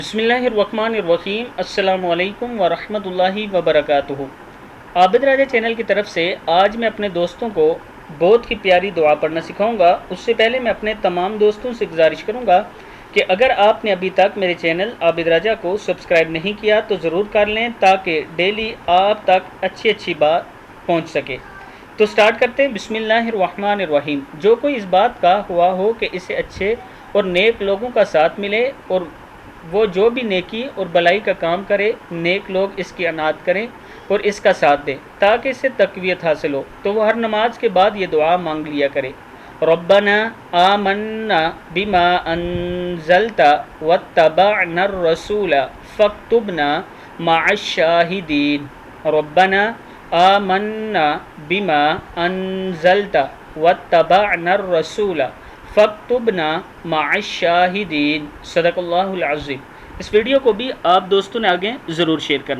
بسم اللہ الرحمن الرحیم، السلام علیکم ورحمۃ اللہ وبرکاتہ۔ عابد راجہ چینل کی طرف سے آج میں اپنے دوستوں کو بہت ہی پیاری دعا پڑھنا سکھاؤں گا۔ اس سے پہلے میں اپنے تمام دوستوں سے گزارش کروں گا کہ اگر آپ نے ابھی تک میرے چینل عابد راجہ کو سبسکرائب نہیں کیا تو ضرور کر لیں تاکہ ڈیلی آپ تک اچھی بات پہنچ سکے۔ تو سٹارٹ کرتے ہیں۔ بسم اللہ الرحمن الرحیم۔ جو کوئی اس بات کا ہوا ہو کہ اسے اچھے اور نیک لوگوں کا ساتھ ملے اور وہ جو بھی نیکی اور بلائی کا کام کرے، نیک لوگ اس کی عنایت کریں اور اس کا ساتھ دیں تاکہ اسے تقویت حاصل ہو، تو وہ ہر نماز کے بعد یہ دعا مانگ لیا کرے: ربنا آمنا بما انزلت واتبعنا الرسول فاکتبنا مع الشاہدین۔ ربنا آمنا بما انزلت واتبعنا الرسول فاکتبنا مع الشاہدین۔ صدق اللہ العظیم۔ اس ویڈیو کو بھی آپ دوستوں نے آگے ضرور شیئر کرنا۔